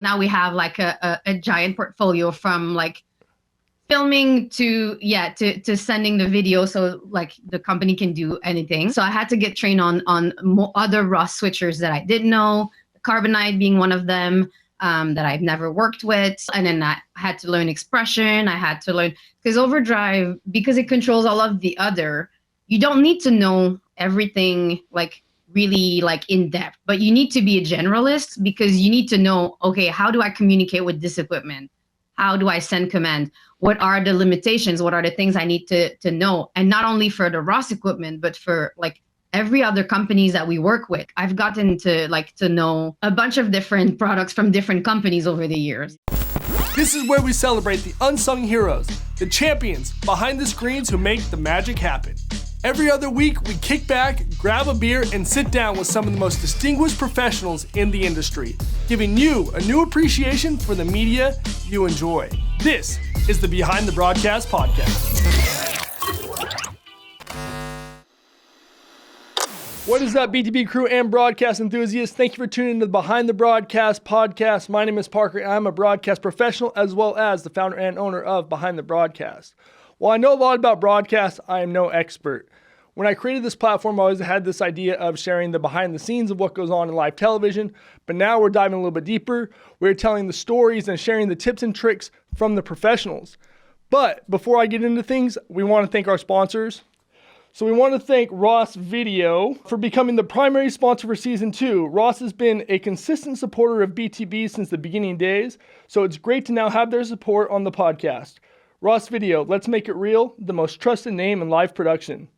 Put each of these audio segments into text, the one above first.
Now we have like a giant portfolio from like filming to sending the video, so like the company can do anything. So I had to get trained on other ROS switchers that I didn't know, Carbonite being one of them, that I've never worked with. And then I had to learn expression. I had to learn, because overdrive, because it controls all of the other, you don't need to know everything like really like in depth, but you need to be a generalist because you need to know, okay, how do I communicate with this equipment? How do I send command? What are the limitations? What are the things I need to know? And not only for the ROS equipment, but for like every other companies that we work with. I've gotten to know a bunch of different products from different companies over the years. This is where we celebrate the unsung heroes, the champions behind the screens who make the magic happen. Every other week, we kick back, grab a beer, and sit down with some of the most distinguished professionals in the industry, giving you a new appreciation for the media you enjoy. This is the Behind the Broadcast podcast. What is up, BTB crew and broadcast enthusiasts? Thank you for tuning into the Behind the Broadcast podcast. My name is Parker, and I'm a broadcast professional as well as the founder and owner of Behind the Broadcast. While I know a lot about broadcast, I am no expert. When I created this platform, I always had this idea of sharing the behind the scenes of what goes on in live television, but now we're diving a little bit deeper. We're telling the stories and sharing the tips and tricks from the professionals. But before I get into things, we want to thank our sponsors. So we want to thank ROS Video for becoming the primary sponsor for Season 2. ROS has been a consistent supporter of BTB since the beginning days, so it's great to now have their support on the podcast. ROS Video, let's make it real, the most trusted name in live production.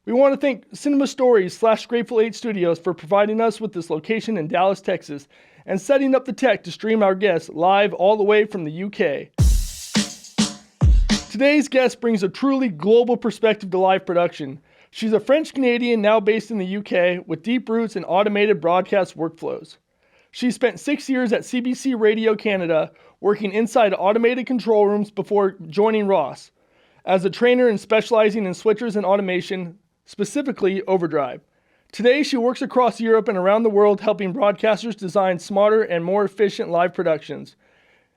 We want to thank Cinema Stories / Grateful 8 Studios for providing us with this location in Dallas, Texas, and setting up the tech to stream our guests live all the way from the UK. Today's guest brings a truly global perspective to live production. She's a French-Canadian now based in the UK with deep roots in automated broadcast workflows. She spent 6 years at CBC Radio Canada working inside automated control rooms before joining ROS as a trainer and specializing in switchers and automation, specifically overdrive. Today, she works across Europe and around the world helping broadcasters design smarter and more efficient live productions.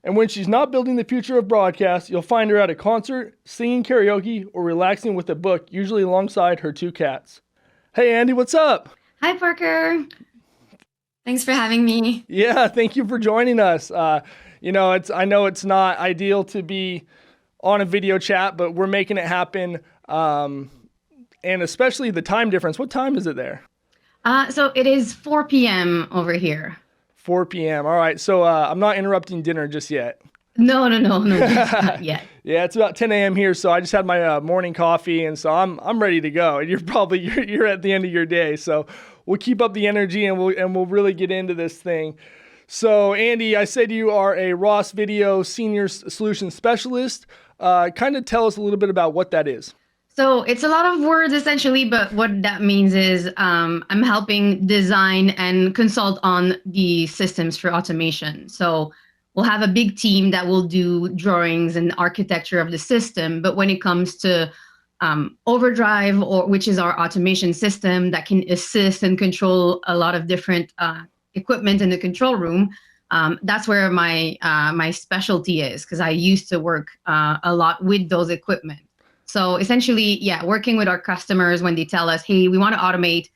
And when she's not building the future of broadcast, you'll find her at a concert, singing karaoke, or relaxing with a book, usually alongside her 2 cats. Hey, Andie, what's up? Hi, Parker. Thanks for having me. Yeah, thank you for joining us. I know it's not ideal to be on a video chat, but we're making it happen. And especially the time difference. What time is it there? So it is 4 p.m. over here. 4 p.m. All right. So I'm not interrupting dinner just yet. No, not yet. Yeah, it's about 10 a.m. here, so I just had my morning coffee, and so I'm ready to go. And you're at the end of your day, so we'll keep up the energy and we'll really get into this thing. So, Andie, I said you are a ROS Video Senior Solutions Specialist. Kind of tell us a little bit about what that is. So it's a lot of words essentially, but what that means is I'm helping design and consult on the systems for automation. So we'll have a big team that will do drawings and architecture of the system. But when it comes to overdrive, which is our automation system that can assist and control a lot of different equipment in the control room, that's where my specialty is, because I used to work a lot with those equipment. So essentially, working with our customers when they tell us, hey, we want to automate,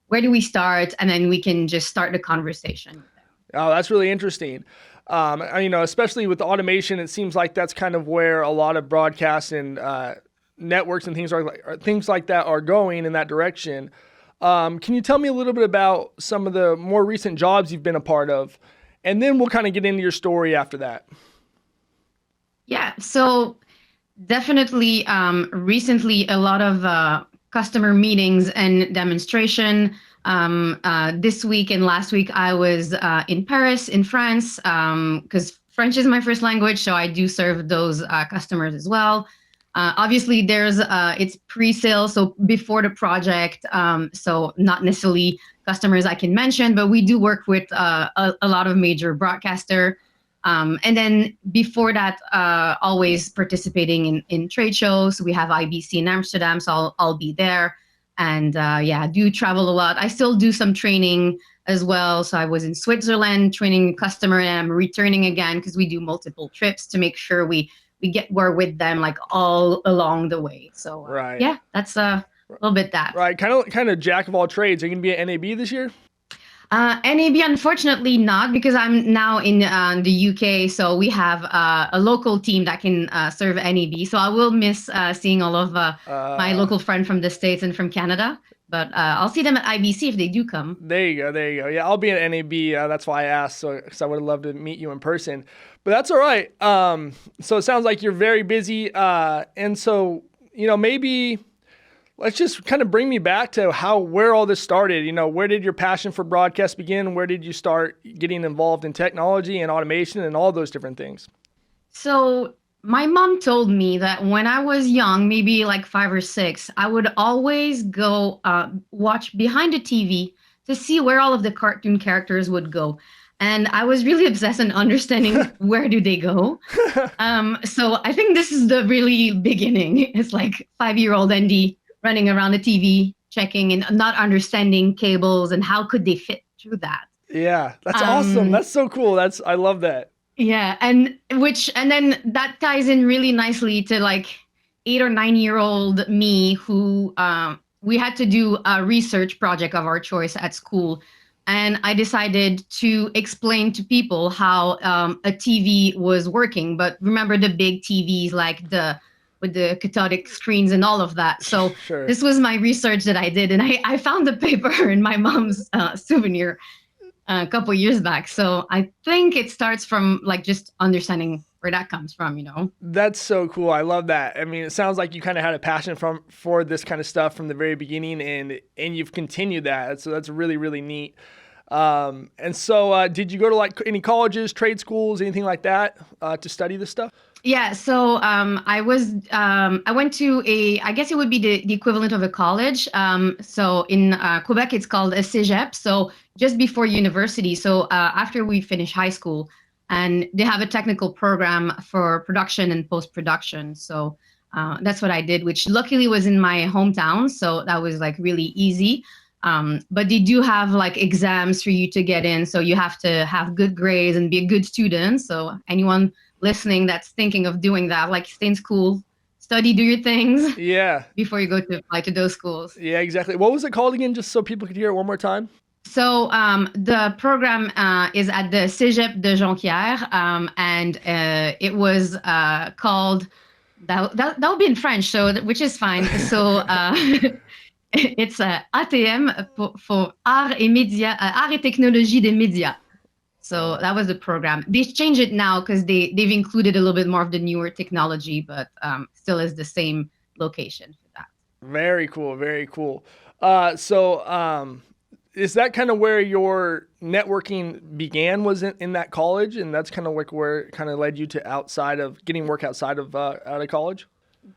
where do we start? And then we can just start the conversation. Oh, that's really interesting. Especially with the automation, it seems like that's kind of where a lot of broadcasts and networks and things like that are going in that direction. Can you tell me a little bit about some of the more recent jobs you've been a part of? And then we'll kind of get into your story after that. Yeah, so definitely recently a lot of customer meetings and demonstration. This week and last week I was in Paris, in France, because French is my first language, so I do serve those customers as well. Obviously, it's pre-sale, so before the project, so not necessarily customers I can mention, but we do work with a lot of major broadcaster. And then before that, always participating in trade shows. We have IBC in Amsterdam, so I'll be there. And yeah, I do travel a lot. I still do some training as well. So I was in Switzerland training a customer, and I'm returning again because we do multiple trips to make sure we're with them like all along the way. So Right. yeah, that's a little bit that. Right. Kind of jack of all trades. Are you going to be at NAB this year? NAB, unfortunately not, because I'm now in the UK. So we have a local team that can serve NAB. So I will miss seeing all of my local friend from the States and from Canada. But I'll see them at IBC if they do come. There you go. Yeah, I'll be at NAB. That's why I asked, because I would have loved to meet you in person. But that's all right. So it sounds like you're very busy. And so, maybe let's just kind of bring me back to where all this started. Where did your passion for broadcast begin? Where did you start getting involved in technology and automation and all those different things? So my mom told me that when I was young, maybe like 5 or 6, I would always go watch behind the TV to see where all of the cartoon characters would go. And I was really obsessed in understanding where do they go. So I think this is the really beginning. It's like 5-year-old Andie running around the TV, checking and not understanding cables and how could they fit through that. Yeah, that's awesome. That's so cool. I love that. Yeah, and then that ties in really nicely to like 8 or 9-year-old me who we had to do a research project of our choice at school. And I decided to explain to people how a TV was working. But remember the big TVs with the cathodic screens and all of that. So Sure. This was my research that I did. And I found the paper in my mom's souvenir a couple years back. So I think it starts from like just understanding where that comes from, That's so cool. I love that. I mean, it sounds like you kind of had a passion for this kind of stuff from the very beginning, and you've continued that. So that's really, really neat. And so did you go to like any colleges, trade schools, anything like that to study this stuff? Yeah, so I went to I guess it would be the equivalent of a college. So in Quebec, it's called a cégep, so just before university. So after we finish high school, and they have a technical program for production and post-production. So that's what I did, which luckily was in my hometown. So that was like really easy. But they do have like exams for you to get in. So you have to have good grades and be a good student. So anyone listening that's thinking of doing that, like stay in school, study, do your things. Yeah. Before you go to apply to those schools. Yeah, exactly. What was it called again, just so people could hear it one more time? So the program is at the Cégep de Jonquière, and it was called, that'll be in French, so which is fine. So it's ATM for Art et Média, Art et Technologie des Médias. So that was the program. They changed it now because they've included a little bit more of the newer technology, but still is the same location for that. Very cool. Very cool. So is that kind of where your networking began, was in that college? And that's kind of like where it kind of led you to getting work outside of out of college?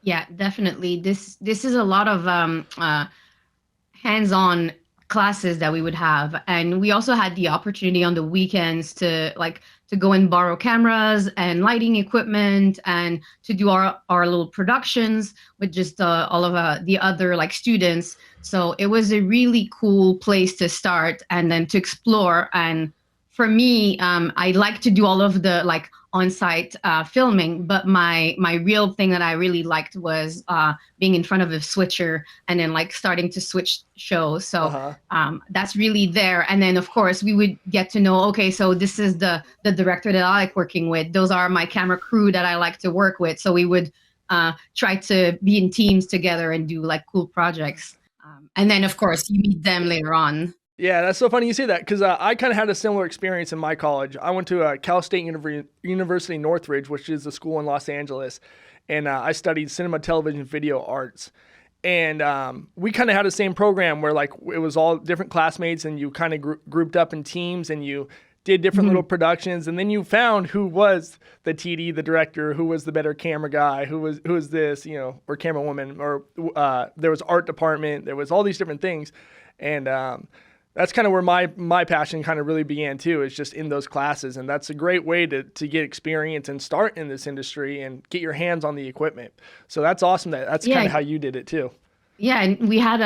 Yeah, definitely. This is a lot of hands-on classes that we would have, and we also had the opportunity on the weekends to go and borrow cameras and lighting equipment and to do our little productions with just all of the other like students. So it was a really cool place to start and then to explore. And for me, I like to do all of the like on-site filming, but my real thing that I really liked was being in front of a switcher and then like starting to switch shows. So that's really there. And then of course we would get to know, okay, so this is the director that I like working with. Those are my camera crew that I like to work with. So we would try to be in teams together and do like cool projects. And then of course you meet them later on. Yeah, that's so funny you say that, because I kind of had a similar experience in my college. I went to Cal State University Northridge, which is a school in Los Angeles, and I studied cinema, television, video arts. And we kind of had the same program where like it was all different classmates, and you kind of grouped up in teams, and you did different little productions, and then you found who was the TD, the director, who was the better camera guy, who was this, or camera woman, or there was art department, there was all these different things, and that's kind of where my passion kind of really began too, is just in those classes. And that's a great way to get experience and start in this industry and get your hands on the equipment. So that's awesome. That's kind of how you did it too. Yeah, and we had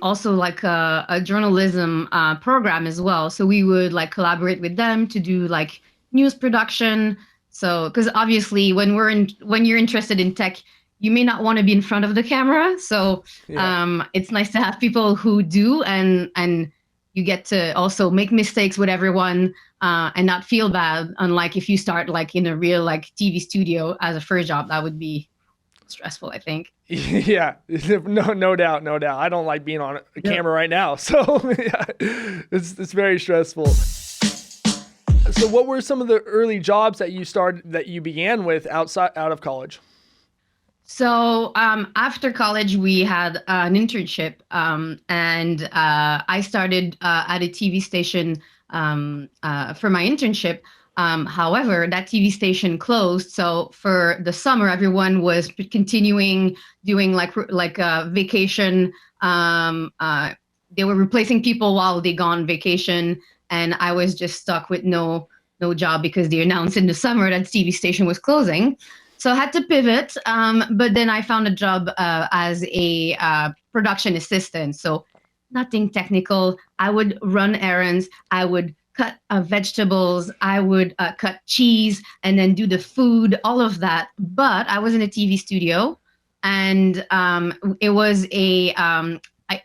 also like a journalism program as well. So we would like collaborate with them to do like news production. So because obviously when you're interested in tech, you may not want to be in front of the camera. So Yeah. it's nice to have people who do, and you get to also make mistakes with everyone and not feel bad. Unlike if you start like in a real like TV studio as a first job, that would be stressful, I think. Yeah, no doubt, no doubt. I don't like being on a Yep. camera right now, so yeah, it's very stressful. So, what were some of the early jobs that you began with out of college? So after college, we had an internship, and I started at a TV station for my internship. However, that TV station closed. So for the summer, everyone was continuing doing like a vacation. They were replacing people while they gone vacation, and I was just stuck with no job because they announced in the summer that TV station was closing. So I had to pivot, but then I found a job as a production assistant. So nothing technical. I would run errands. I would cut vegetables. I would cut cheese and then do the food, all of that. But I was in a TV studio, and it was a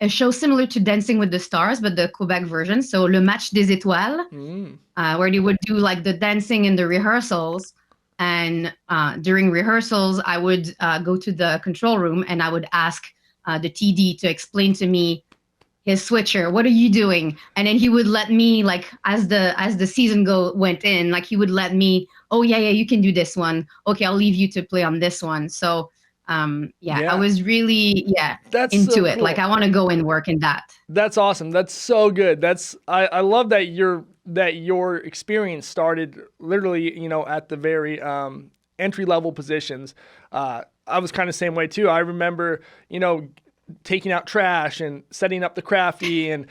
show similar to Dancing with the Stars, but the Quebec version. So Le Match des Étoiles, where they would do like the dancing and the rehearsals. And during rehearsals, I would go to the control room and I would ask the TD to explain to me his switcher. What are you doing? And then he would let me, like, as the season went in, like he would let me. Oh yeah, you can do this one. Okay, I'll leave you to play on this one. So yeah, I Yeah, was really that's so into it. Like cool. I want to go and work in that. That's awesome. That's so good. I love that your experience started literally, at the very entry level positions. I was kind of the same way too. I remember, taking out trash and setting up the crafty, and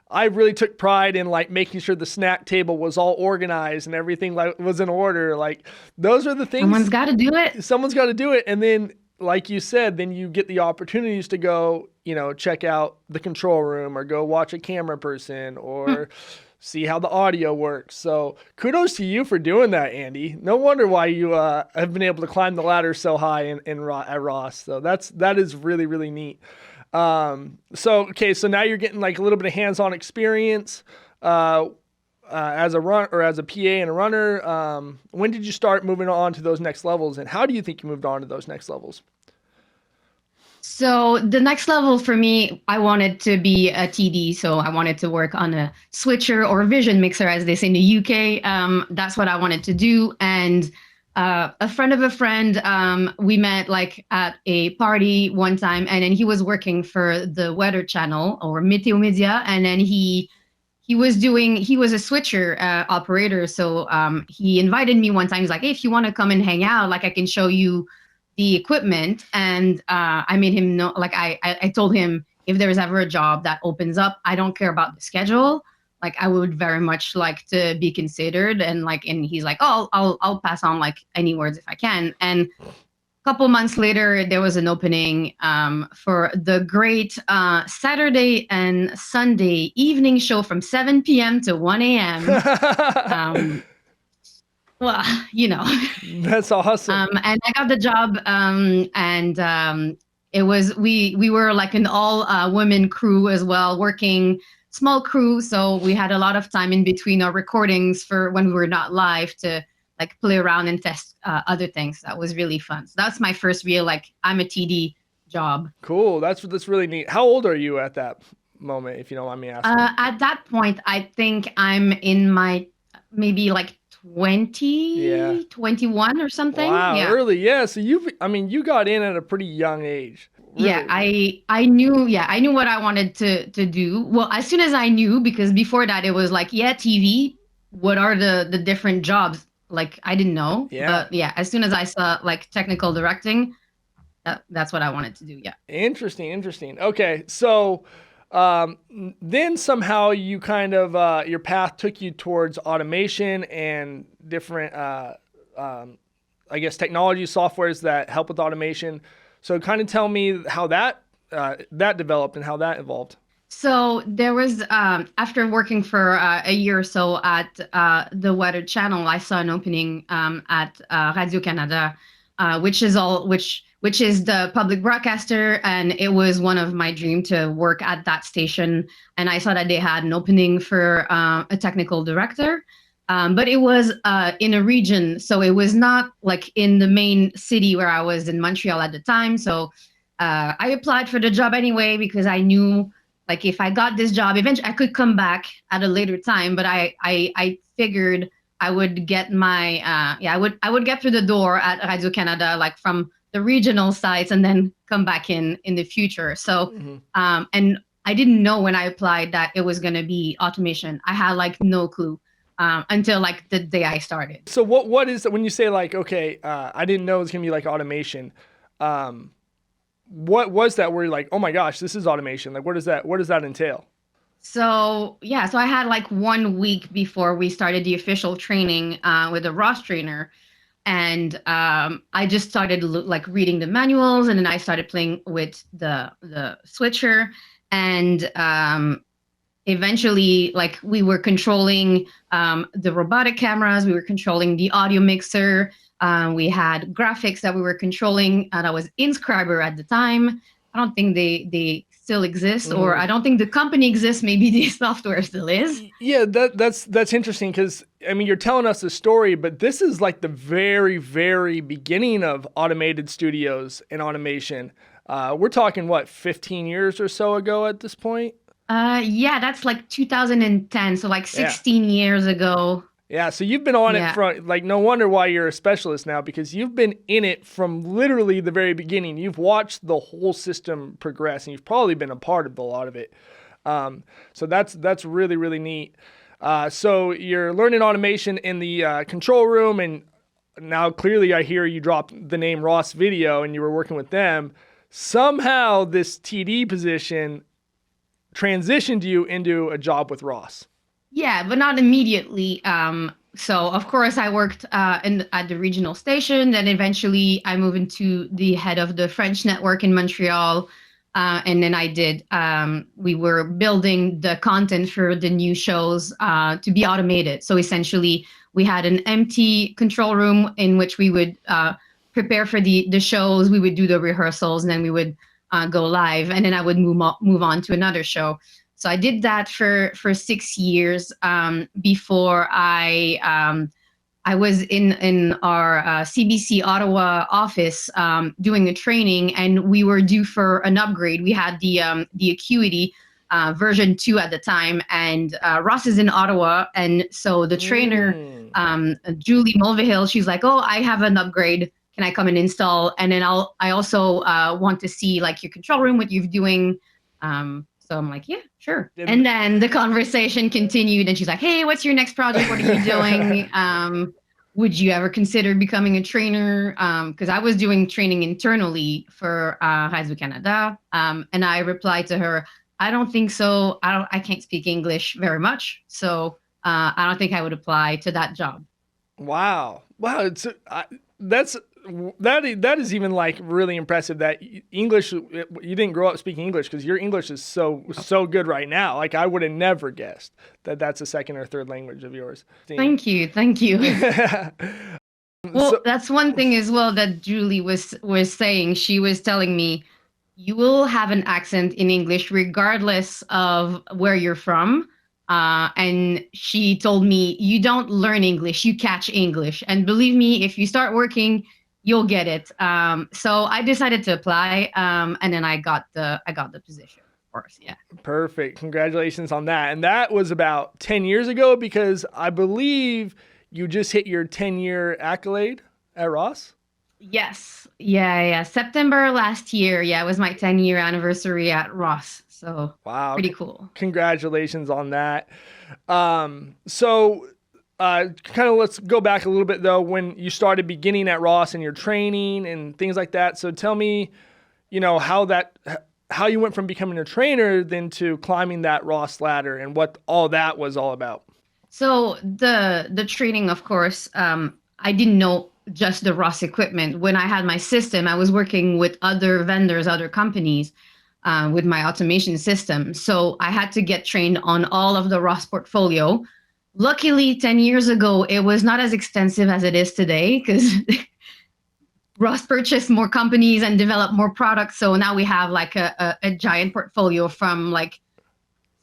I really took pride in like making sure the snack table was all organized and everything like was in order. Like those are the Someone's things. got to do it. Someone's got to do it. And then, like you said, then you get the opportunities to go, check out the control room or go watch a camera person or see how the audio works. So kudos to you for doing that, Andie. No wonder why you have been able to climb the ladder so high at Ross. So that is really, really neat. So now you're getting like a little bit of hands-on experience as a run or as a PA and a runner. When did you start moving on to those next levels, and how do you think you moved on to those next levels? So the next level for me, I wanted to be a TD. So I wanted to work on a switcher or vision mixer, as they say in the UK. That's what I wanted to do. And a friend of a friend, we met like at a party one time, and then he was working for the Weather Channel or Meteo Media, and then he was a switcher operator. So he invited me one time. He's like, hey, if you want to come and hang out, like I can show you the equipment. And I made him know, like I told him if there is ever a job that opens up, I don't care about the schedule. Like I would very much like to be considered. And he's like, oh, I'll pass on like any words if I can. And couple months later, there was an opening for the great Saturday and Sunday evening show from 7 p.m. to 1 a.m. Well, That's awesome. and I got the job, and it was we were like an all women crew as well, working small crew. So we had a lot of time in between our recordings for when we were not live to like play around and test other things. That was really fun. So that's my first real like I'm a TD job. Cool. That's really neat. How old are you at that moment, if you don't mind me asking? At that point, I think I'm in my maybe like 20, 21 or something. Wow, Yeah. early. Yeah. So you got in at a pretty young age. Really. Yeah, I knew what I wanted to do. Well, as soon as I knew, because before that it was like, yeah, TV, what are the different jobs? Like I didn't know. Yeah. But yeah, as soon as I saw like technical directing, that's what I wanted to do. Yeah. Interesting. Okay. So then somehow you kind of your path took you towards automation and different I guess technology softwares that help with automation. So kind of tell me how that that developed and how that evolved. So there was, after working for a year or so at the Weather Channel, I saw an opening at Radio Canada, which is the public broadcaster, and it was one of my dreams to work at that station. And I saw that they had an opening for a technical director, but it was in a region, so it was not like in the main city where I was in Montreal at the time. So I applied for the job anyway because I knew, like, if I got this job, eventually I could come back at a later time. But I figured I would get my I would get through the door at Radio Canada, like from the regional sites, and then come back in the future. So and I didn't know when I applied that it was going to be automation. I had like no clue until like the day I started. So what is it when you say like, okay, I didn't know it was going to be like automation? What was that where you're like, oh my gosh, this is automation? Like, what does that entail? So I had like 1 week before we started the official training with a Ross trainer, and I just started like reading the manuals, and then I started playing with the switcher, and eventually, like, we were controlling the robotic cameras, we were controlling the audio mixer. We had graphics that we were controlling. That was Inscriber at the time. I don't think they still exist, or I don't think the company exists. Maybe the software still is. Yeah, that's interesting because, I mean, you're telling us a story, but this is like the very, very beginning of automated studios and automation. We're talking, what, 15 years or so ago at this point? Yeah, that's like 2010, so like 16 years ago. Yeah, so you've been on it from, like, no wonder why you're a specialist now, because you've been in it from literally the very beginning. You've watched the whole system progress, and you've probably been a part of a lot of it. So that's really, really neat. So you're learning automation in the control room, and now clearly I hear you dropped the name Ross Video, and you were working with them. Somehow this TD position transitioned you into a job with Ross. Yeah, but not immediately. So of course I worked at the regional station. Then eventually I moved into the head of the French network in Montreal. And then I did, we were building the content for the new shows to be automated. So essentially we had an empty control room in which we would prepare for the shows. We would do the rehearsals, and then we would go live. And then I would move on to another show. So I did that for 6 years before I was in our CBC Ottawa office doing a training, and we were due for an upgrade. We had the Acuity version 2 at the time, and Ross is in Ottawa, and so the trainer, Julie Mulvihill, she's like, "Oh, I have an upgrade. Can I come and install? And then I also want to see like your control room, what you're doing." So I'm like, yeah, sure. And then the conversation continued, and she's like, "Hey, what's your next project? What are you doing? Would you ever consider becoming a trainer?" Because I was doing training internally for Radio Canada. And I replied to her, "I don't think so. I can't speak English very much. So I don't think I would apply to that job." Wow. That is even like really impressive that English, you didn't grow up speaking English, because your English is so good right now. Like, I would have never guessed that that's a second or third language of yours. Thank you. Well, that's one thing as well that Julie was saying. She was telling me, you will have an accent in English regardless of where you're from. And she told me, you don't learn English, you catch English. And believe me, if you start working, you'll get it. So I decided to apply, and then I got the position, of course. Yeah. Perfect. Congratulations on that. And that was about 10 years ago, because I believe you just hit your 10-year accolade at Ross. Yes. Yeah. September last year. Yeah, it was my 10-year anniversary at Ross. So wow, pretty cool. Congratulations on that. Kind of let's go back a little bit though, when you started beginning at Ross and your training and things like that. So tell me, how you went from becoming a trainer then to climbing that Ross ladder, and what all that was all about. So the training, of course, I didn't know just the Ross equipment. When I had my system, I was working with other vendors, other companies. with my automation system. So I had to get trained on all of the Ross portfolio. Luckily, 10 years ago, it was not as extensive as it is today because Ross purchased more companies and developed more products. So now we have like a giant portfolio from like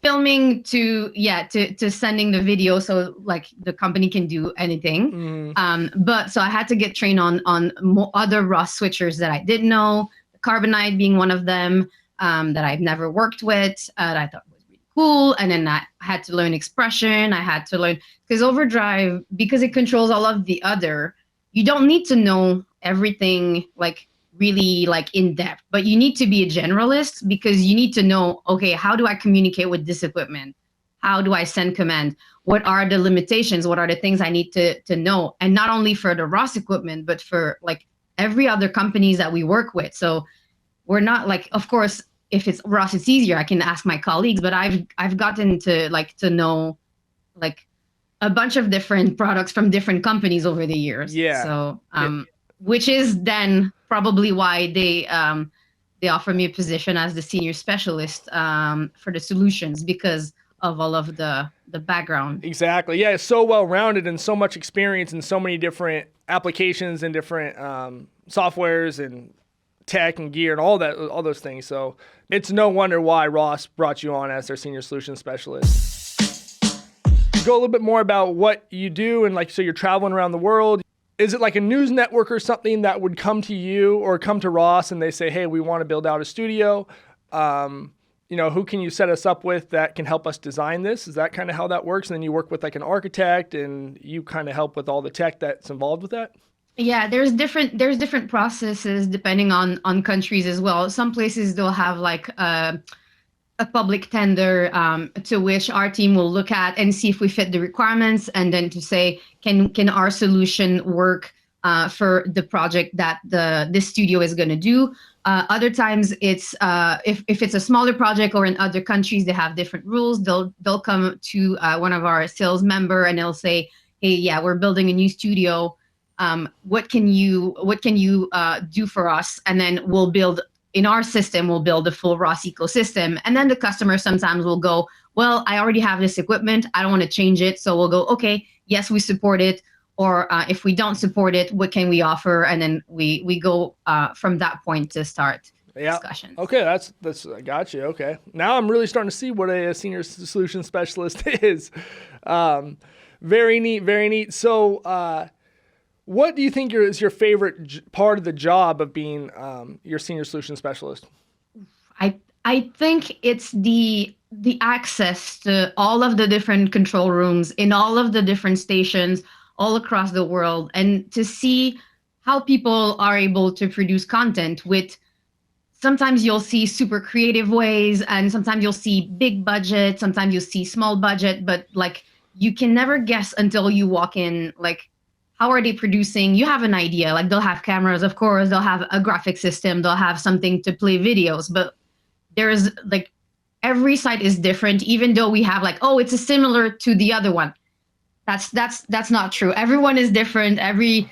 filming to sending the video so like the company can do anything. But so I had to get trained on other Ross switchers that I didn't know, Carbonite being one of them, that I've never worked with, that I thought was really cool. And then I had to learn expression. I had to learn because Overdrive, because it controls all of the other, you don't need to know everything like really like in depth, but you need to be a generalist because you need to know, okay, how do I communicate with this equipment? How do I send command? What are the limitations? What are the things I need to know? And not only for the Ross equipment, but for like every other companies that we work with. So we're not like, of course, if it's Ross, it's easier. I can ask my colleagues, but I've gotten to know like a bunch of different products from different companies over the years. Yeah. So, which is then probably why they offer me a position as the senior specialist for the solutions because of all of the background. Exactly. Yeah, it's so well-rounded and so much experience in so many different applications and different softwares and tech and gear and all those things. So it's no wonder why Ross brought you on as their senior solutions specialist. Go a little bit more about what you do and like, so you're traveling around the world. Is it like a news network or something that would come to you or come to Ross and they say, hey, we want to build out a studio. Who can you set us up with that can help us design this? Is that kind of how that works? And then you work with like an architect and you kind of help with all the tech that's involved with that? Yeah, there's different processes depending on countries as well. Some places they'll have like a public tender to which our team will look at and see if we fit the requirements, and then to say can our solution work for the project that this studio is going to do. Other times it's if it's a smaller project or in other countries they have different rules. They'll come to one of our sales member and they'll say, hey, yeah, we're building a new studio. What can you do for us? And then we'll build. In our system, we'll build a full Ross ecosystem. And then the customer sometimes will go, well, I already have this equipment. I don't want to change it. So we'll go, okay, yes, we support it. Or if we don't support it, what can we offer? And then we go from that point to start discussions. Okay, that's I got you. Okay. Now I'm really starting to see what a senior solution specialist is. Very neat, very neat. So what do you think is your favorite part of the job of being your senior solution specialist? I think it's the access to all of the different control rooms in all of the different stations all across the world, and to see how people are able to produce content with. Sometimes you'll see super creative ways, and sometimes you'll see big budget, sometimes you'll see small budget, but like you can never guess until you walk in, like, how are they producing? You have an idea, like they'll have cameras, of course, they'll have a graphic system, they'll have something to play videos, but there's like, every site is different, even though we have like, oh, it's a similar to the other one. That's not true. Everyone is different. Every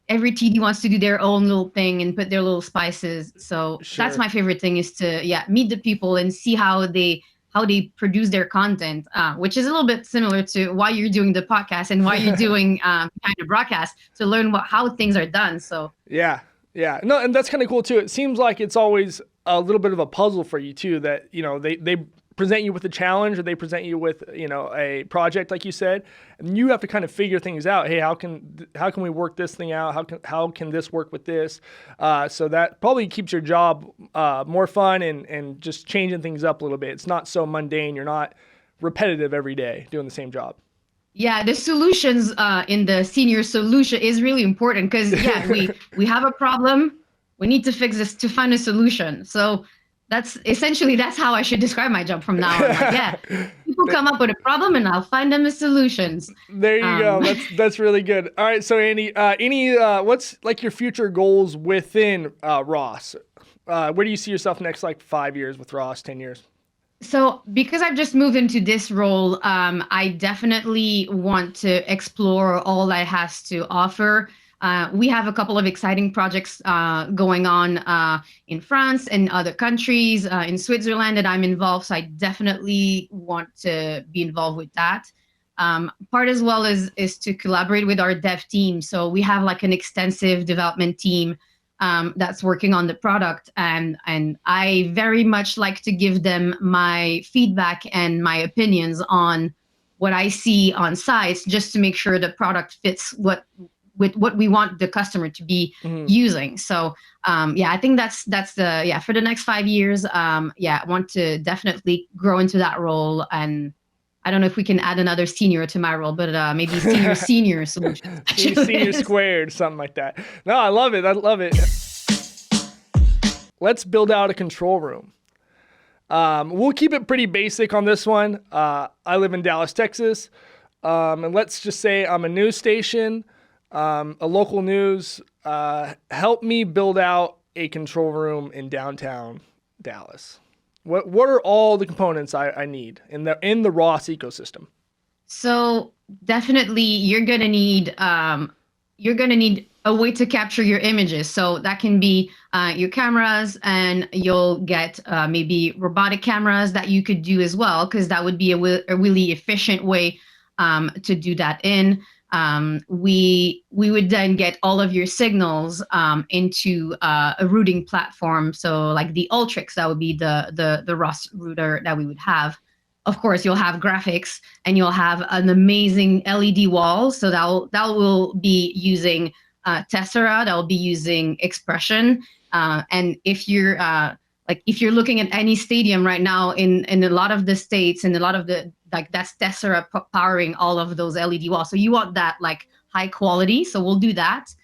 TD wants to do their own little thing and put their little spices. So Sure. That's my favorite thing, is to meet the people and see how they produce their content, which is a little bit similar to why you're doing the podcast and why you're doing kind of broadcast, to learn how things are done. So Yeah. No, and that's kind of cool too. It seems like it's always a little bit of a puzzle for you too, that, they present you with a challenge, or they present you with, a project, like you said, and you have to kind of figure things out. Hey, how can we work this thing out? How can this work with this? So that probably keeps your job more fun and just changing things up a little bit. It's not so mundane. You're not repetitive every day doing the same job. yeah, the solutions in the senior solution is really important, because we have a problem, we need to fix this to find a solution. So that's how I should describe my job from now on. Like, people come up with a problem and I'll find them the solutions. There you go. That's really good. All right, so Andie, what's like your future goals within Ross? Where do you see yourself next, like 5 years with Ross, 10 years? So because I've just moved into this role, I definitely want to explore all that it has to offer. We have a couple of exciting projects going on in France and other countries, in Switzerland that I'm involved. So I definitely want to be involved with that. Part as well is to collaborate with our dev team. So we have like an extensive development team that's working on the product, and I very much like to give them my feedback and my opinions on what I see on sites, just to make sure the product fits with what we want the customer to be using. So I think that's the for the next 5 years. I want to definitely grow into that role, and I don't know if we can add another senior to my role, but maybe senior solutions. Senior squared, something like that. No, I love it. Let's build out a control room. We'll keep it pretty basic on this one. I live in Dallas, Texas. And let's just say I'm a news station, a local news. Help me build out a control room in downtown Dallas. What are all the components I need in the ROS ecosystem? So definitely you're gonna need a way to capture your images. So that can be your cameras, and you'll get maybe robotic cameras that you could do as well, because that would be a really efficient way to do that in. We would then get all of your signals into a routing platform. So like the Ultrix, that would be the ROS router that we would have. Of course, you'll have graphics, and you'll have an amazing LED wall. So that will be using Tessera, that will be using Expression. And if you're looking at any stadium right now in a lot of the states, and a lot of that's Tessera powering all of those LED walls. So you want that like high quality. So we'll do that.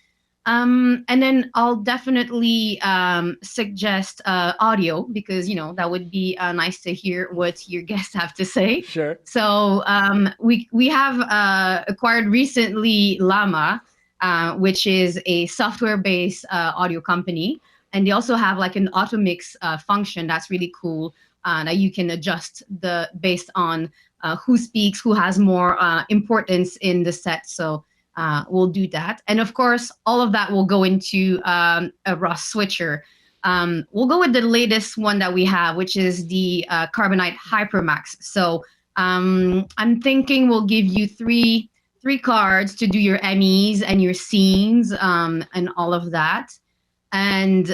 And then I'll definitely suggest audio, because that would be nice to hear what your guests have to say. Sure. So we have acquired recently Llama, which is a software-based audio company, and they also have like an auto mix function that's really cool, that you can adjust based on who speaks, who has more importance in the set. So we'll do that. And of course, all of that will go into a ROS switcher. We'll go with the latest one that we have, which is the Carbonite HyperMax. So I'm thinking we'll give you three cards to do your MEs and your scenes, and all of that. And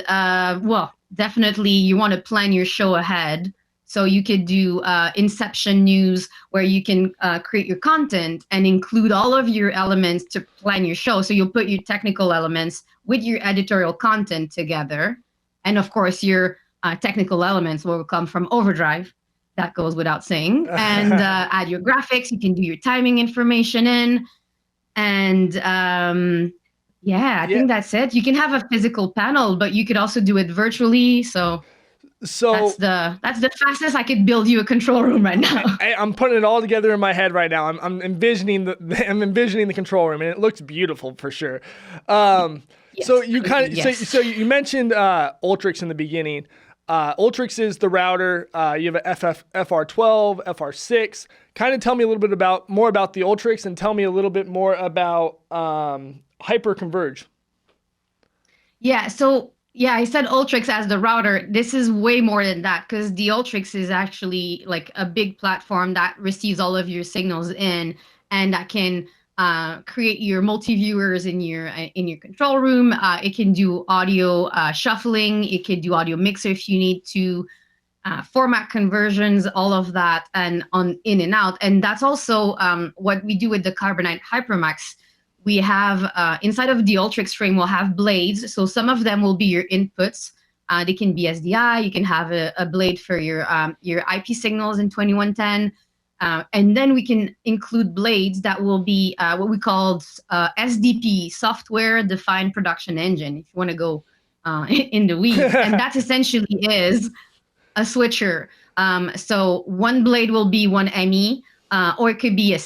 definitely you want to plan your show ahead. So you could do Inception News, where you can create your content and include all of your elements to plan your show. So you'll put your technical elements with your editorial content together. And of course, your technical elements will come from Overdrive. That goes without saying. And add your graphics. You can do your timing information in. And I think that's it. You can have a physical panel, but you could also do it virtually. So that's the fastest I could build you a control room right now. I'm putting it all together in my head right now. I'm envisioning the control room, and it looks beautiful for sure. Yes, so you so you mentioned Ultrix in the beginning. Ultrix is the router. You have a FR12, FR6. Kind of tell me a little bit more about the Ultrix, and tell me a little bit more about Hyperconverged. Yeah. So. Yeah, I said Ultrix as the router. This is way more than that, because the Ultrix is actually like a big platform that receives all of your signals in, and that can create your multi-viewers in your control room. It can do audio shuffling. It can do audio mixer if you need to, format conversions, all of that, and on in and out. And that's also what we do with the Carbonite HyperMax. We have inside of the Ultrix frame, we'll have blades. So some of them will be your inputs. They can be SDI. You can have a blade for your IP signals in 2110. And then we can include blades that will be what we call SDP, Software Defined Production Engine, if you want to go in the weeds. And that essentially is a switcher. So one blade will be one ME. Or it could be a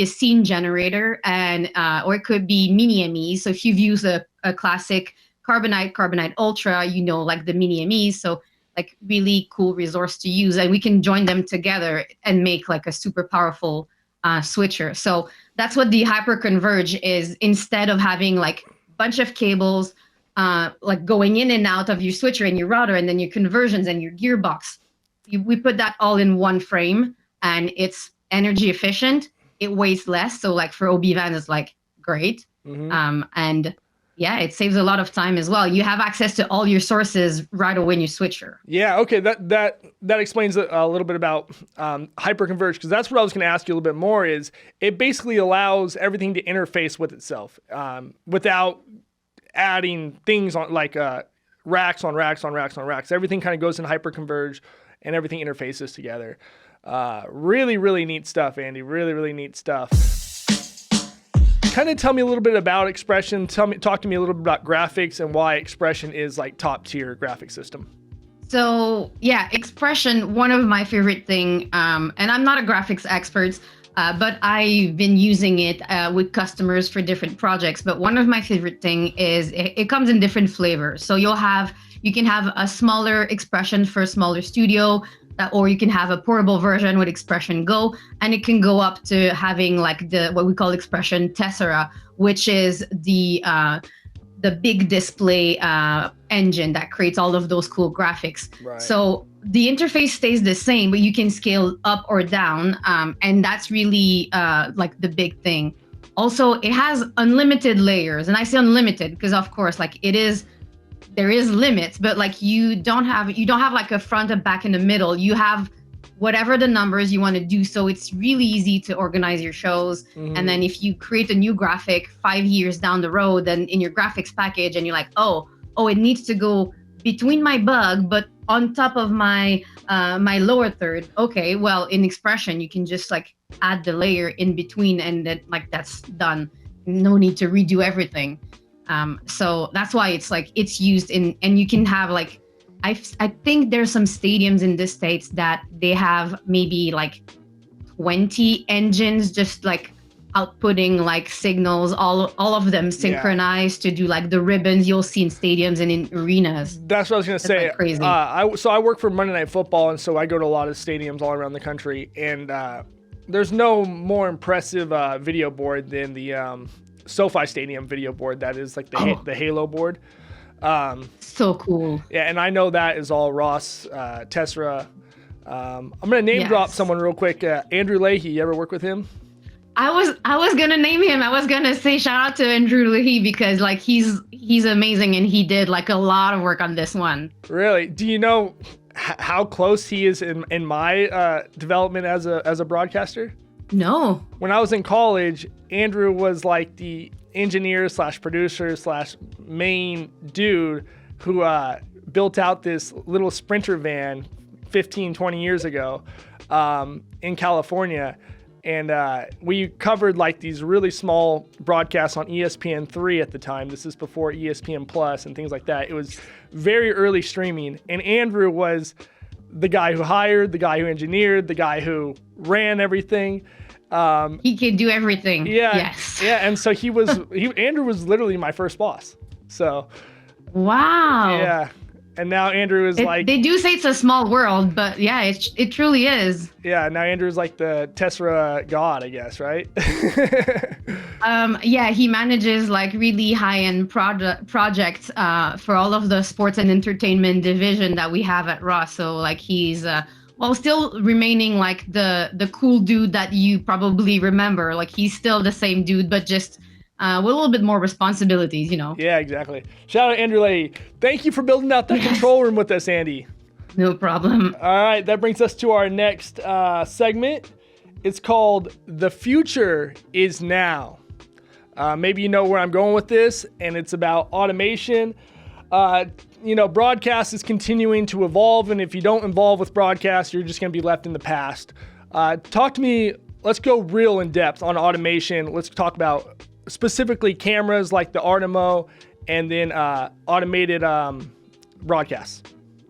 scene generator, and or it could be mini MEs. So if you've used a classic Carbonite Ultra, like the mini MEs. So like really cool resource to use, and we can join them together and make like a super powerful switcher. So that's what the Hyperconverge is. Instead of having like a bunch of cables like going in and out of your switcher and your router and then your conversions and your gearbox, we put that all in one frame, and it's energy efficient. It weighs less. So like for OB van, it's like great. And yeah, it saves a lot of time as well. You have access to all your sources right away in your switcher. Yeah, okay, that explains a little bit about Hyperconverged, because that's what I was going to ask you a little bit more. Is it basically allows everything to interface with itself without adding things on like racks on racks on racks on racks. Everything kind of goes in Hyperconverged, and everything interfaces together. Really, really neat stuff, Andie. Really, really neat stuff. Kind of tell me a little bit about Expression. Talk to me a little bit about graphics and why Expression is like top tier graphic system. So yeah, Expression, one of my favorite thing, and I'm not a graphics expert, but I've been using it with customers for different projects. But one of my favorite thing is it comes in different flavors. So you can have a smaller Expression for a smaller studio, or you can have a portable version with Expression Go, and it can go up to having like what we call Expression Tessera, which is the big display engine that creates all of those cool graphics. Right. So the interface stays the same, but you can scale up or down, and that's really like the big thing. Also, it has unlimited layers, and I say unlimited because of course, like there is limits, but like you don't have like a front and back in the middle. You have whatever the numbers you want to do. So it's really easy to organize your shows. And then if you create a new graphic 5 years down the road, then in your graphics package, and you're like, oh, it needs to go between my bug, but on top of my my lower third. Okay, well, in Expression, you can just like add the layer in between, and then like that's done. No need to redo everything. So that's why it's used in, and you can have like, I think there's some stadiums in the States that they have maybe like 20 engines just like outputting like signals, all of them synchronized to do like the ribbons you'll see in stadiums and in arenas. That's what I was going to say. Like crazy. So I work for Monday Night Football, and so I go to a lot of stadiums all around the country, and there's no more impressive video board than the SoFi Stadium video board. That is like the Halo board. So cool. Yeah, and I know that is all Ross Tessera. I'm gonna name drop someone real quick. Andrew Leahy. You ever work with him? I was gonna name him. I was gonna say shout out to Andrew Leahy because like he's amazing, and he did like a lot of work on this one. Really? Do you know how close he is in my development as a broadcaster? No. When I was in college, Andrew was like the engineer / producer / main dude who built out this little Sprinter van 15-20 years ago in California. And we covered like these really small broadcasts on ESPN3 at the time. This is before ESPN Plus and things like that. It was very early streaming. And Andrew was the guy who hired, the guy who engineered, the guy who ran everything. He can do everything. Yeah. Yes. Yeah. And so Andrew was literally my first boss. So. Wow. Yeah. And now Andrew is they do say it's a small world, but yeah, it truly is. Yeah. Now Andrew's like the Tessera god, I guess, right? Yeah, he manages like really high-end projects for all of the sports and entertainment division that we have at Ross. So like he's while still remaining like the cool dude that you probably remember. Like he's still the same dude, but just with a little bit more responsibilities, you know. Yeah, exactly. Shout out Andrew Leahy. Thank you for building out that control room with us, Andie. No problem. All right, that brings us to our next segment. It's called The Future is Now. Maybe you know where I'm going with this, and it's about automation. Broadcast is continuing to evolve, and if you don't evolve with broadcast, you're just going to be left in the past. Talk to me. Let's go real in depth on automation. Let's talk about specifically cameras like the Artimo, and then automated broadcasts.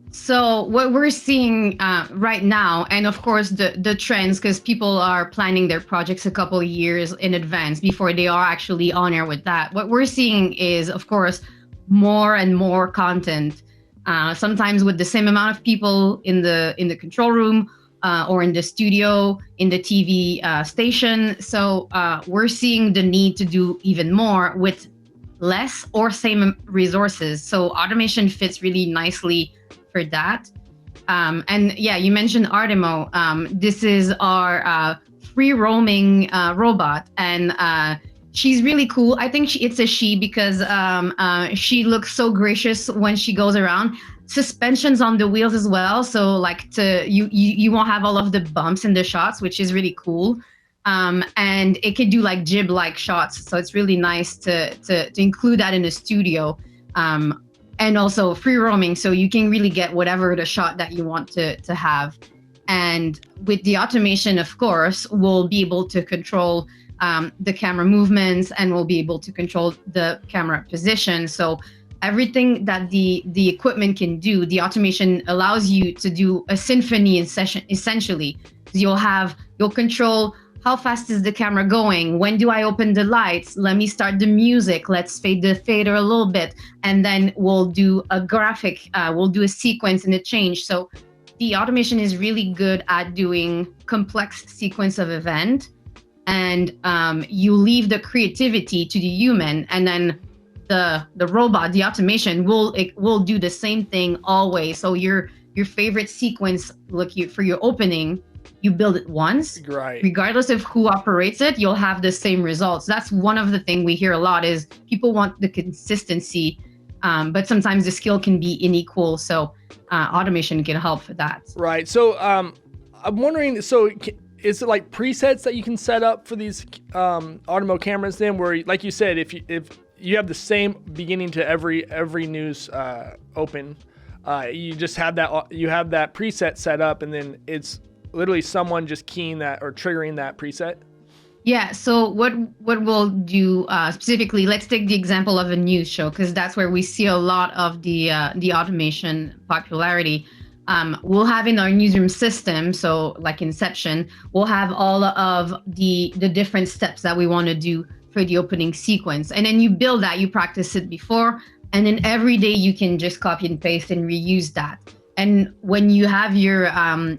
So what we're seeing right now, and of course the trends, because people are planning their projects a couple of years in advance before they are actually on air with that. What we're seeing is, of course, more and more content, sometimes with the same amount of people in the control room, or in the studio, in the TV station. So we're seeing the need to do even more with less or same resources. So automation fits really nicely for that. And yeah, you mentioned Artemo. This is our free roaming robot, and she's really cool. I think it's a she because she looks so gracious when she goes around. Suspensions on the wheels as well, so like you won't have all of the bumps in the shots, which is really cool. And it could do like jib like shots, so it's really nice to include that in the studio. And also free roaming, so you can really get whatever the shot that you want to have. And with the automation, of course, we'll be able to control the camera movements, and we'll be able to control the camera position. So everything that the equipment can do, the automation allows you to do a symphony in session, essentially. You'll control how fast is the camera going? When do I open the lights? Let me start the music. Let's fade the fader a little bit. And then we'll do a graphic. We'll do a sequence and a change. So the automation is really good at doing complex sequence of event. And you leave the creativity to the human. And then the robot, the automation, will do the same thing always. So your favorite sequence, for your opening, you build it once, right? Regardless of who operates it, you'll have the same results. That's one of the things we hear a lot is people want the consistency, but sometimes the skill can be unequal. So automation can help with that. Right. So I'm wondering, so is it like presets that you can set up for these Artemo cameras then, where, like you said, if you have the same beginning to every news open, you just have that preset set up, and then it's literally someone just keying that or triggering that preset? Yeah. So what we'll do specifically, let's take the example of a news show, because that's where we see a lot of the automation popularity. We'll have in our newsroom system, so like Inception, we'll have all of the different steps that we want to do for the opening sequence. And then you build that, you practice it before, and then every day you can just copy and paste and reuse that. And when you have your,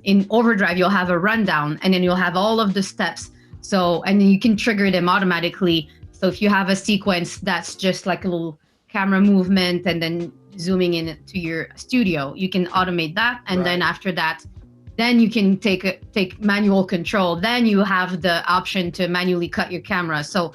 in Overdrive, you'll have a rundown, and then you'll have all of the steps. So, and then you can trigger them automatically. So if you have a sequence that's just like a little camera movement and then zooming in to your studio, you can automate that. And then after that, then you can take manual control. Then you have the option to manually cut your camera. So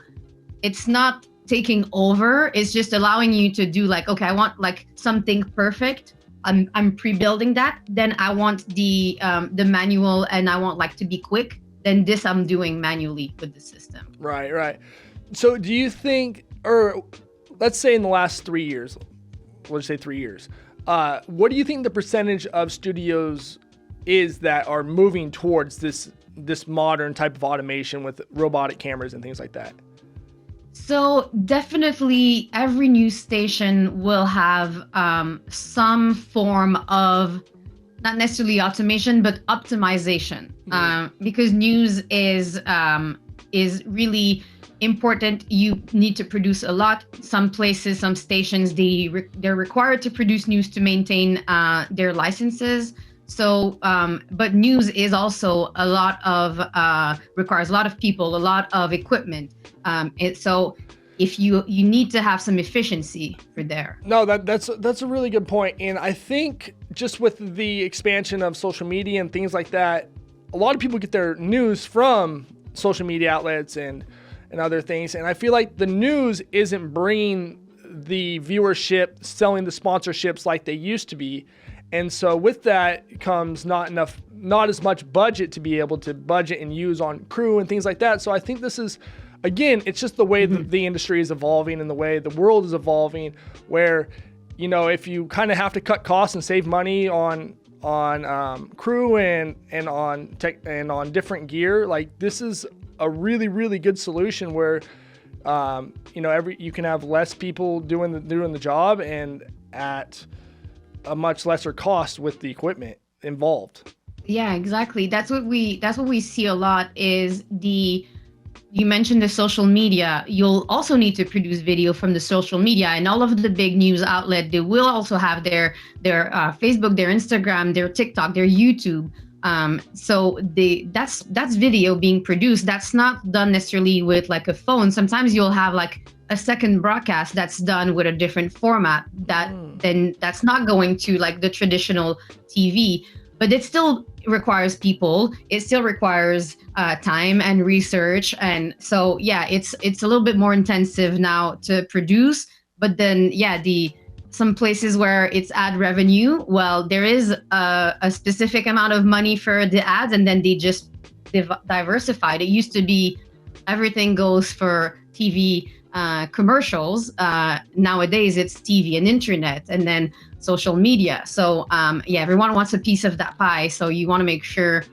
it's not taking over. It's just allowing you to do like, okay, I want like something perfect. I'm pre-building that. Then I want the manual, and I want like to be quick. Then this I'm doing manually with the system. Right. So do you think, or let's say in the last 3 years, let's say 3 years, what do you think the percentage of studios is that are moving towards this modern type of automation with robotic cameras and things like that? So definitely every news station will have some form of, not necessarily automation, but optimization, because news is really important. You need to produce a lot. Some places, some stations, they're required to produce news to maintain their licenses. So, but news is also a lot of requires a lot of people, a lot of equipment. So if you need to have some efficiency for there. No, that's a really good point. And I think just with the expansion of social media and things like that, a lot of people get their news from social media outlets and other things. And I feel like the news isn't bringing the viewership, selling the sponsorships like they used to be. And so with that comes not as much budget to be able to budget and use on crew and things like that. So I think this is, again, it's just the way that the industry is evolving and the way the world is evolving, where, you know, if you kind of have to cut costs and save money on crew and on tech and on different gear, like this is a really, really good solution where, you can have less people doing the job and at a much lesser cost with the equipment involved. Yeah, exactly. That's what we see a lot is you mentioned the social media. You'll also need to produce video from the social media, and all of the big news outlet, they will also have their Facebook, their Instagram, their TikTok, their YouTube. So that's video being produced. That's not done necessarily with like a phone. Sometimes you'll have like a second broadcast that's done with a different format then that's not going to like the traditional TV, but it still requires people. It still requires time and research. And so, yeah, it's a little bit more intensive now to produce. But then, yeah, some places where it's ad revenue, well, there is a specific amount of money for the ads, and then they just diversified. It used to be everything goes for TV commercials. Nowadays, it's TV and internet, and then social media. So yeah, everyone wants a piece of that pie. So you want to make sure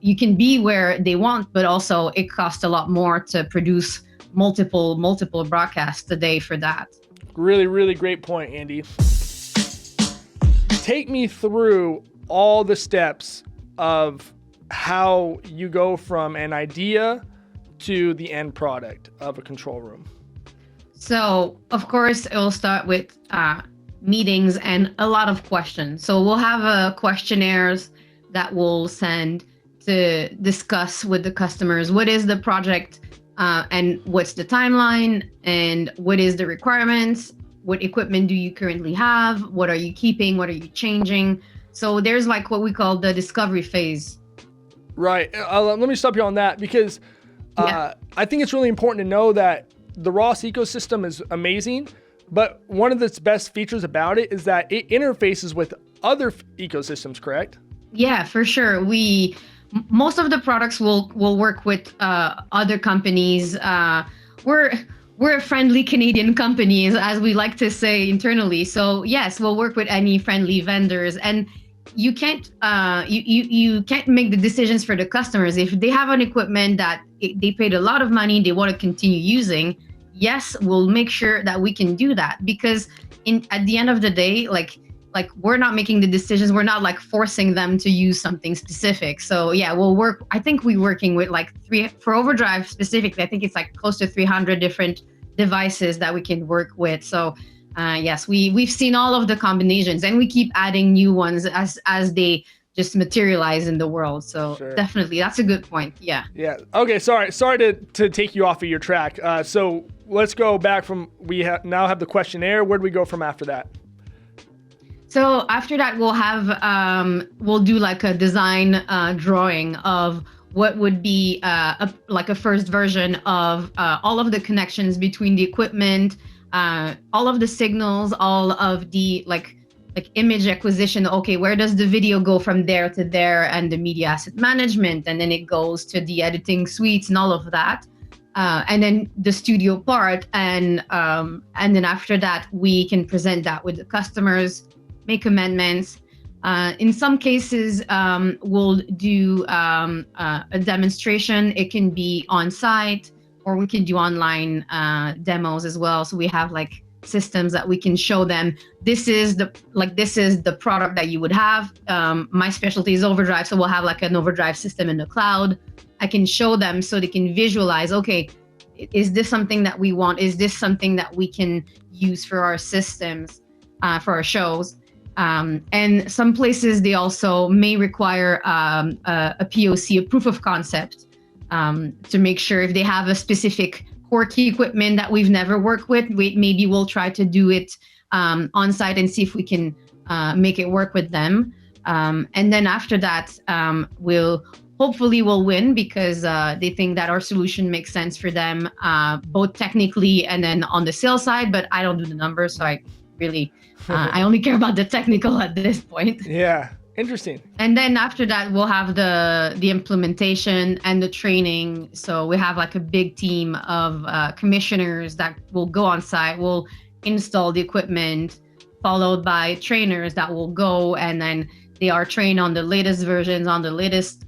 you can be where they want, but also it costs a lot more to produce multiple broadcasts a day for that. Really, really great point, Andie. Take me through all the steps of how you go from an idea to the end product of a control room. So, of course, it will start with meetings and a lot of questions. So we'll have questionnaires that we'll send to discuss with the customers what is the project and what's the timeline and what is the requirements, what equipment do you currently have, what are you keeping, what are you changing. So there's like what we call the discovery phase. Right. Let me stop you on that because I think it's really important to know that the ROS ecosystem is amazing, but one of its best features about it is that it interfaces with other ecosystems, correct? Yeah, for sure. Most of the products will work with other companies. We're a friendly Canadian company, as we like to say internally. So yes, we'll work with any friendly vendors, and you can't you can't make the decisions for the customers if they have an equipment that they paid a lot of money, they want to continue using. Yes, we'll make sure that we can do that, because at the end of the day, like we're not making the decisions. We're not like forcing them to use something specific. So yeah, we'll work. I think we're working with like for Overdrive specifically. I think it's like close to 300 different devices that we can work with. So yes, we've seen all of the combinations, and we keep adding new ones as they just materialize in the world. So sure. Definitely, that's a good point. Yeah. Yeah. Okay. Sorry to take you off of your track. So let's go back from now have the questionnaire. Where do we go from after that? So after that, we'll do like a design drawing of what would be like a first version of all of the connections between the equipment, all of the signals, all of the like image acquisition. Okay, where does the video go from there to there, and the media asset management, and then it goes to the editing suites and all of that, and then the studio part, and then after that we can present that with the customers, make amendments. In some cases, we'll do a demonstration. It can be on site, or we can do online demos as well. So we have like systems that we can show them. This is the product that you would have. My specialty is Overdrive, so we'll have like an Overdrive system in the cloud. I can show them so they can visualize. Okay, is this something that we want? Is this something that we can use for our systems, for our shows? And some places they also may require a POC, a proof of concept, to make sure if they have a specific core key equipment that we've never worked with, maybe we'll try to do it on site and see if we can make it work with them. And then after that, we'll win because they think that our solution makes sense for them, both technically and then on the sales side. But I don't do the numbers, so I really I only care about the technical at this point. Yeah, interesting. And then after that, we'll have the implementation and the training. So we have like a big team of commissioners that will go on site, will install the equipment, followed by trainers that will go, and then they are trained on the latest versions, on the latest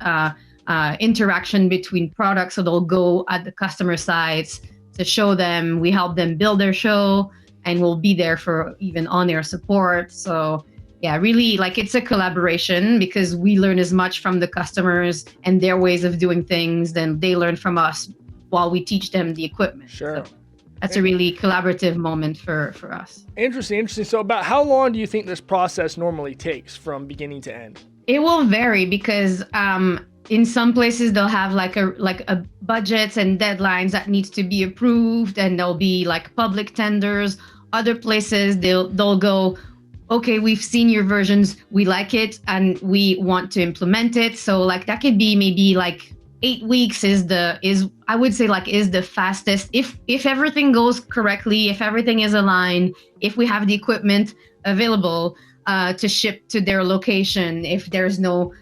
interaction between products. So they'll go at the customer sites to show them. We help them build their show, and we'll be there for even on-air support. So yeah, really, like, it's a collaboration because we learn as much from the customers and their ways of doing things than they learn from us while we teach them the equipment. Sure. So that's a really collaborative moment for us. Interesting. So about how long do you think this process normally takes from beginning to end? It will vary because in some places they'll have like a budgets and deadlines that needs to be approved, and there'll be like public tenders. Other places they'll go, okay, we've seen your versions, we like it, and we want to implement it. So like that could be maybe like 8 weeks is I would say like is the fastest if everything goes correctly, if everything is aligned, if we have the equipment available to ship to their location, if there's no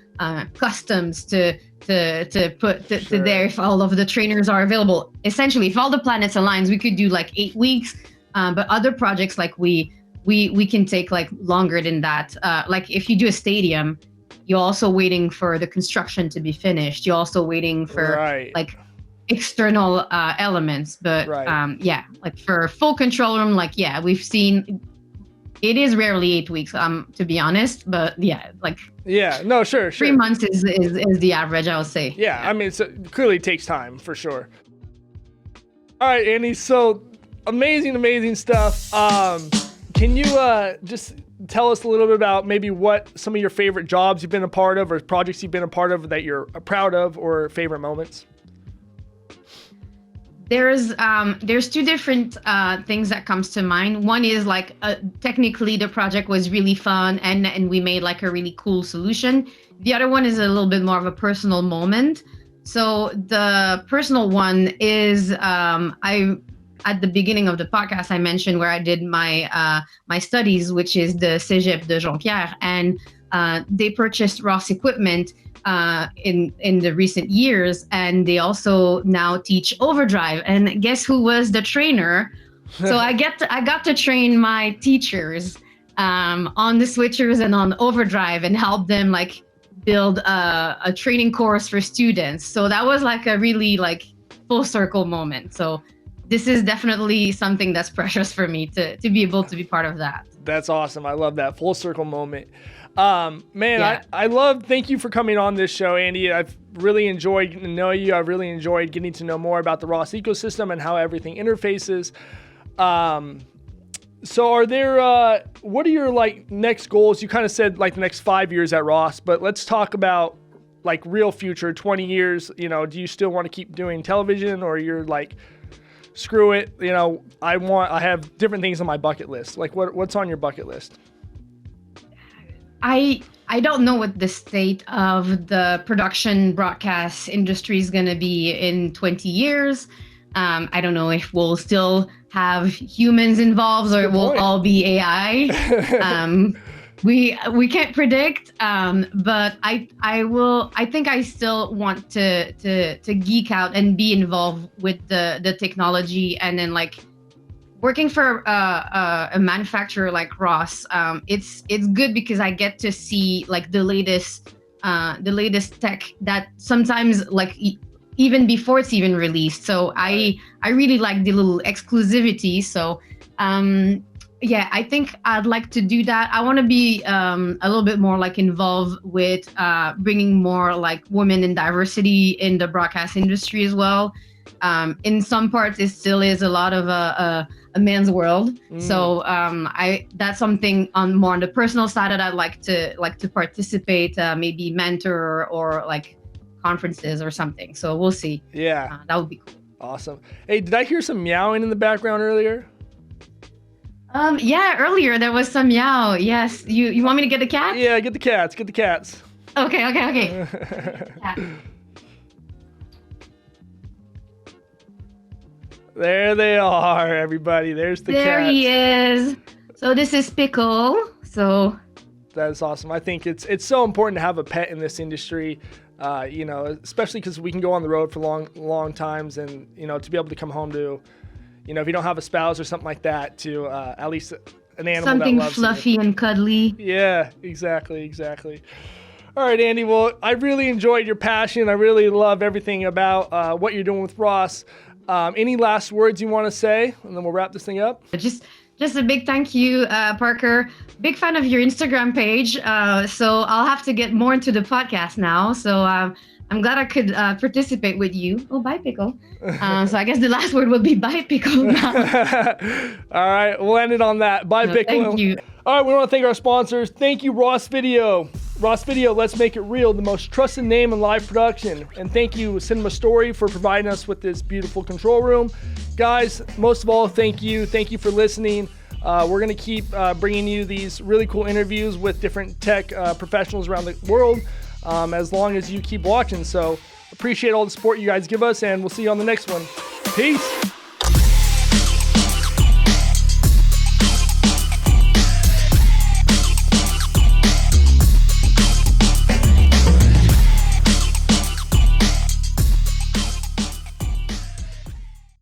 customs to put to there, if all of the trainers are available. Essentially, if all the planets aligns, we could do like 8 weeks. But other projects like we can take like longer than that. Like if you do a stadium, you're also waiting for the construction to be finished. You're also waiting for like external elements. But yeah, like for full control room, like yeah, we've seen it is rarely 8 weeks, to be honest. But yeah, like sure. 3 months is the average, I would say. Yeah, I mean, it clearly takes time for sure. All right, Andie. So amazing stuff. Can you just tell us a little bit about maybe what some of your favorite jobs you've been a part of or projects you've been a part of that you're proud of, or favorite moments? There's 2 different things that comes to mind. One is like technically the project was really fun and we made like a really cool solution. The other one is a little bit more of a personal moment. So the personal one is at the beginning of the podcast, I mentioned where I did my my studies, which is the Cégep de Jean-Pierre, and they purchased Ross equipment in the recent years, and they also now teach overdrive. And guess who was the trainer? So I got to train my teachers on the switchers and on overdrive and help them like build a training course for students. So that was like a really like full circle moment. So this is definitely something that's precious for me to be able to be part of that. That's awesome. I love that full circle moment. I love, thank you for coming on this show, Andie. I've really enjoyed getting to know you. I've really enjoyed getting to know more about the Ross ecosystem and how everything interfaces. So are there, what are your like next goals? You kind of said like the next 5 years at Ross, but let's talk about like real future, 20 years, you know, do you still want to keep doing television, or you're like, screw it, you know, I have different things on my bucket list. Like what's on your bucket list? I don't know what the state of the production broadcast industry is going to be in 20 years. I don't know if we'll still have humans involved or it will all be AI. We can't predict, but I think I still want to geek out and be involved with the technology, and then like working for a manufacturer like Ross. It's good because I get to see like the latest tech that sometimes like even before it's even released. So I really like the little exclusivity. So yeah, I think I'd like to do that. I want to be a little bit more like involved with bringing more like women and diversity in the broadcast industry as well. In some parts, it still is a lot of a man's world. So that's something on the personal side that I'd like to participate, maybe mentor or like conferences or something. So we'll see. Yeah, that would be cool. Awesome. Hey, did I hear some meowing in the background earlier? Yeah, earlier there was some meow. Yes. You want me to get the cat? Yeah, get the cats. Get the cats. Okay. Yeah. There they are, everybody. There's the cat. There he is. So this is Pickle. So that is awesome. I think it's so important to have a pet in this industry. You know, especially because we can go on the road for long times, and you know, to be able to come home to, you know, if you don't have a spouse or something like that, to at least an animal something that loves fluffy you. And cuddly. Yeah, exactly. All right, Andie. Well, I really enjoyed your passion. I really love everything about what you're doing with Ross. Any last words you want to say, and then we'll wrap this thing up? Just a big thank you, Parker. Big fan of your Instagram page. So I'll have to get more into the podcast now. So I'm glad I could participate with you. Oh, bye, Pickle. So I guess the last word would be bye, Pickle. All right, we'll end it on that. Bye, Pickle. Thank you. All right, we want to thank our sponsors. Thank you, Ross Video. Ross Video, let's make it real, the most trusted name in live production. And thank you, Cinema Story, for providing us with this beautiful control room. Guys, most of all, thank you. Thank you for listening. We're going to keep bringing you these really cool interviews with different tech professionals around the world as long as you keep watching. So appreciate all the support you guys give us, and we'll see you on the next one. Peace.